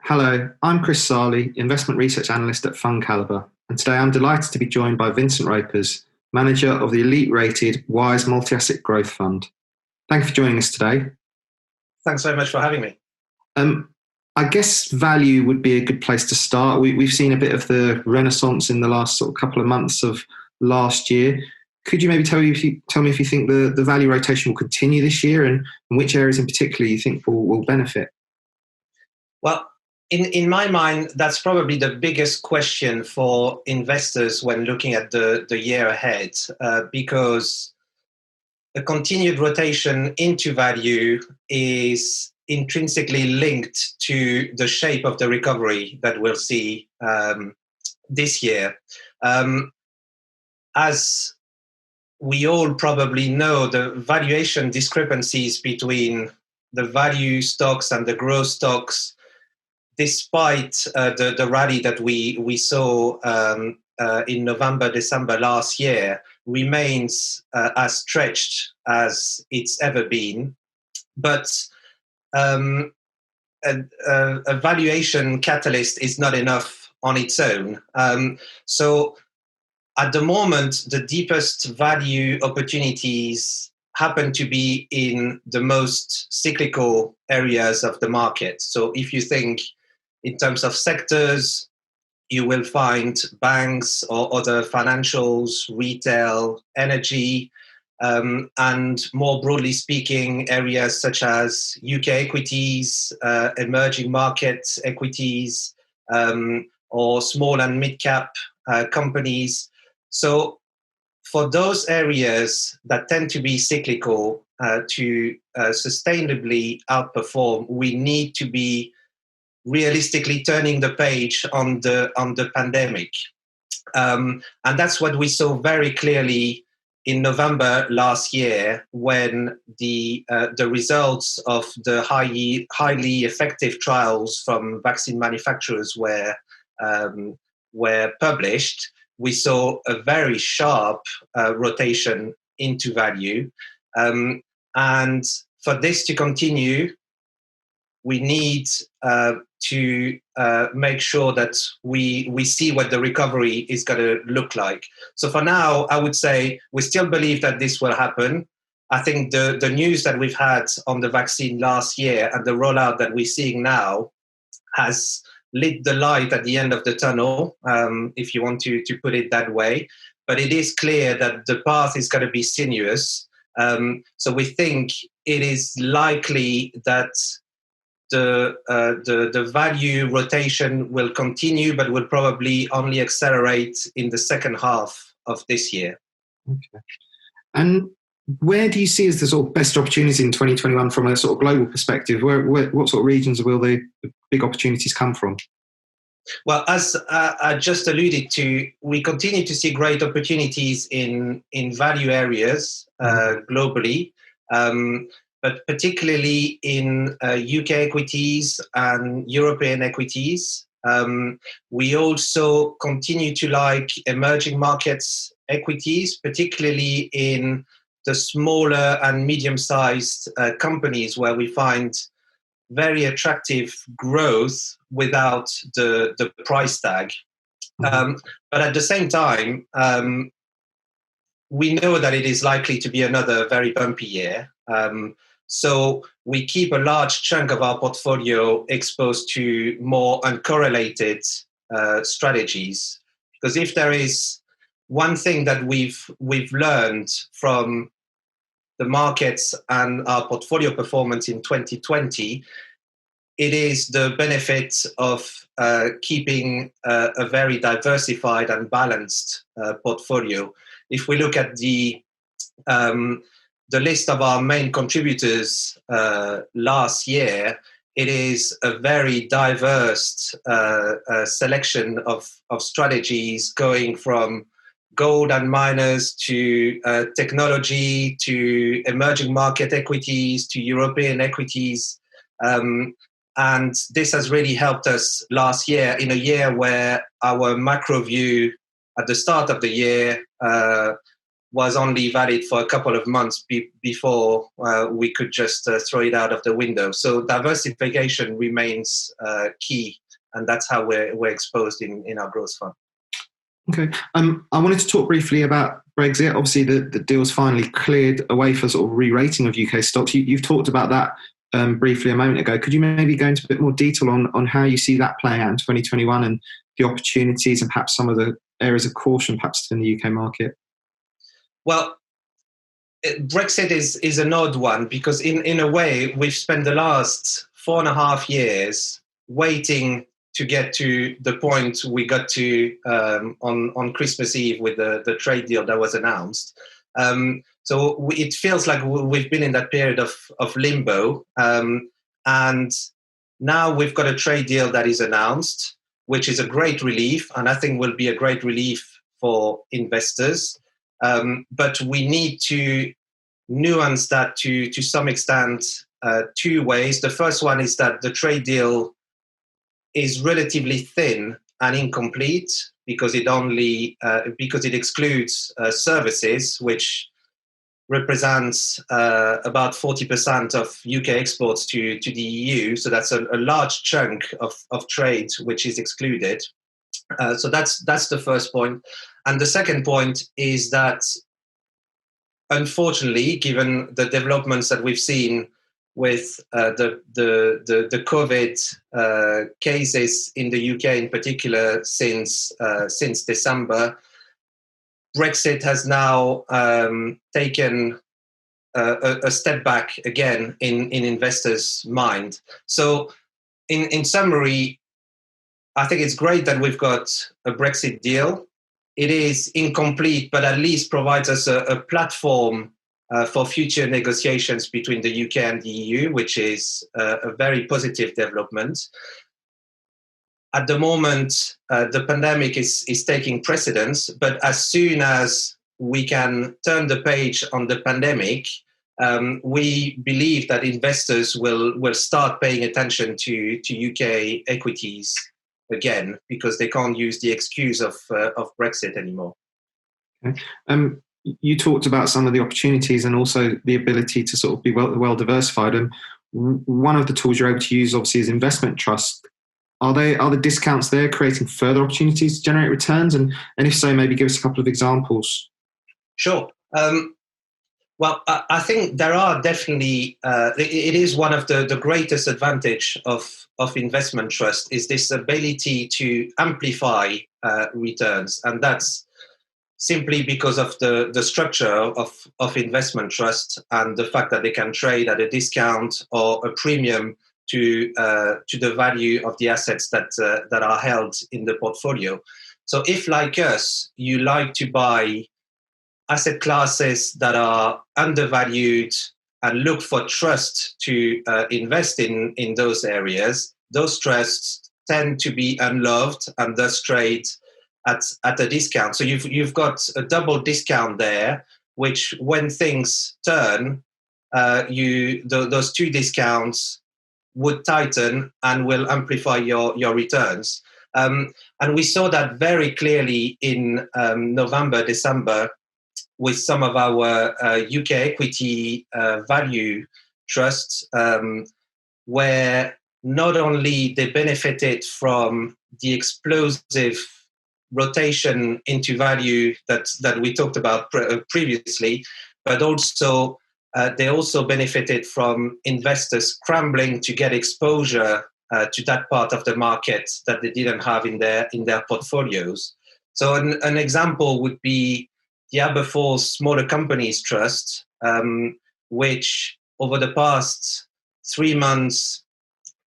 Hello, I'm Chris Sarley, Investment Research Analyst at Fund Calibre, and today I'm delighted to be joined by Vincent Ropers, Manager of the elite-rated Wise Multi-Asset Growth Fund. Thank you for joining us today. Thanks very much for having me. I guess value would be a good place to start. We've seen a bit of the renaissance in the last sort of couple of months of last year. Could you maybe tell me if you think the value rotation will continue this year, and which areas in particular you think will benefit? Well, in my mind, that's probably the biggest question for investors when looking at the year ahead, because the continued rotation into value is intrinsically linked to the shape of the recovery that we'll see this year. As we all probably know, the valuation discrepancies between the value stocks and the growth stocks, despite the rally that we saw in November, December last year, remains as stretched as it's ever been. But a valuation catalyst is not enough on its own. So at the moment, the deepest value opportunities happen to be in the most cyclical areas of the market. So if you think in terms of sectors, you will find banks or other financials, retail, energy, and more broadly speaking, areas such as UK equities, emerging market equities, or small and mid-cap companies. So for those areas that tend to be cyclical, to sustainably outperform, we need to be realistically turning the page on the pandemic. And that's what we saw very clearly in November last year, when the results of the highly effective trials from vaccine manufacturers were published. We saw a very sharp rotation into value. And for this to continue, we need to make sure that we see what the recovery is going to look like. So for now, I would say we still believe that this will happen. I think the news that we've had on the vaccine last year and the rollout that we're seeing now has lit the light at the end of the tunnel, if you want to put it that way. But it is clear that the path is going to be sinuous. So we think it is likely that the value rotation will continue, but will probably only accelerate in the second half of this year. Okay. And where do you see as the sort of best opportunities in 2021 from a sort of global perspective? What sort of regions will the big opportunities come from? Well, as I just alluded to, we continue to see great opportunities in value areas globally. But particularly in UK equities and European equities. We also continue to like emerging markets equities, particularly in the smaller and medium-sized companies, where we find very attractive growth without the price tag. But at the same time, we know that it is likely to be another very bumpy year. So we keep a large chunk of our portfolio exposed to more uncorrelated strategies. Because if there is one thing that we've learned from the markets and our portfolio performance in 2020, it is the benefit of keeping a very diversified and balanced portfolio. If we look at the list of our main contributors last year, it is a very diverse selection of strategies, going from gold and miners to technology, to emerging market equities, to European equities. And this has really helped us last year, in a year where our macro view at the start of the year was only valid for a couple of months before we could just throw it out of the window. So diversification remains key, and that's how we're exposed in our growth fund. Okay. I wanted to talk briefly about Brexit. Obviously, the deal's finally cleared away for sort of re-rating of UK stocks. You've talked about that briefly a moment ago. Could you maybe go into a bit more detail on how you see that playing out in 2021 and the opportunities and perhaps some of the areas of caution perhaps in the UK market? Well, Brexit is an odd one because in a way we've spent the last 4.5 years waiting to get to the point we got to on Christmas Eve with the trade deal that was announced. So it feels like we've been in that period of limbo. And now we've got a trade deal that is announced, which is a great relief, and I think will be a great relief for investors. But we need to nuance that to some extent two ways. The first one is that the trade deal is relatively thin and incomplete because it excludes services, which represents about 40% of UK exports to the EU. So that's a large chunk of trade which is excluded. So that's the first point. And the second point is that, unfortunately, given the developments that we've seen with the COVID cases in the UK in particular since December, Brexit has now taken a step back again in investors' mind. So in summary, I think it's great that we've got a Brexit deal. It is incomplete, but at least provides us a platform for future negotiations between the UK and the EU, which is a very positive development. At the moment, the pandemic is taking precedence, but as soon as we can turn the page on the pandemic, we believe that investors will start paying attention to UK equities again, because they can't use the excuse of Brexit anymore. Okay. You talked about some of the opportunities and also the ability to sort of be well diversified. And one of the tools you're able to use, obviously, is investment trust. Are the discounts there creating further opportunities to generate returns? And if so, maybe give us a couple of examples. Sure. Well, I think there are definitely, it is one of the greatest advantage of investment trust is this ability to amplify returns. And that's simply because of the structure of investment trust and the fact that they can trade at a discount or a premium to the value of the assets that are held in the portfolio. So if, like us, you like to buy asset classes that are undervalued and look for trust to invest in those areas, those trusts tend to be unloved and thus trade at a discount. So you've got a double discount there, which when things turn, those two discounts would tighten and will amplify your returns. And we saw that very clearly in November, December, with some of our UK equity value trusts, where not only they benefited from the explosive rotation into value that we talked about previously, but also they also benefited from investors scrambling to get exposure to that part of the market that they didn't have in their portfolios. So an example would be the Aberforth Smaller Companies Trust, which over the past 3 months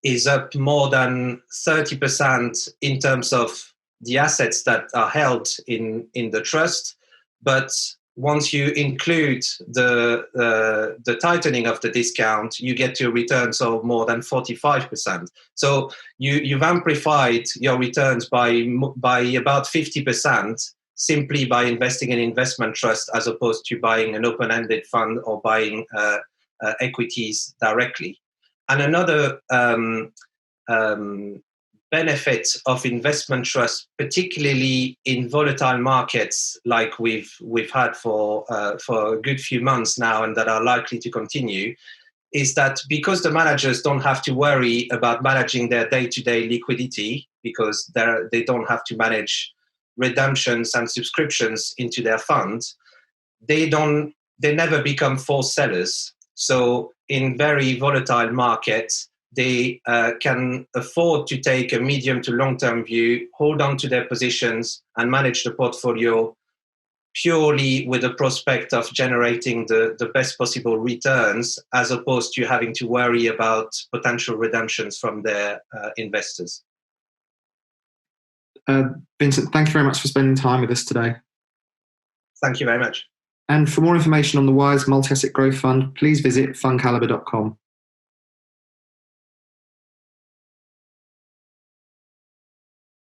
is up more than 30% in terms of the assets that are held in the trust. But once you include the tightening of the discount, you get to returns of more than 45%. So you've amplified your returns by about 50%, simply by investing in investment trust as opposed to buying an open-ended fund or buying equities directly. And another benefit of investment trust, particularly in volatile markets like we've had for a good few months now, and that are likely to continue, is that because the managers don't have to worry about managing their day-to-day liquidity, because they don't have to manage redemptions and subscriptions into their funds, they never become forced sellers. So in very volatile markets, they can afford to take a medium to long-term view, hold on to their positions, and manage the portfolio purely with the prospect of generating the best possible returns, as opposed to having to worry about potential redemptions from their investors. Vincent, thank you very much for spending time with us today. Thank you very much. And for more information on the Wise Multi-Asset Growth Fund, please visit fundcalibre.com.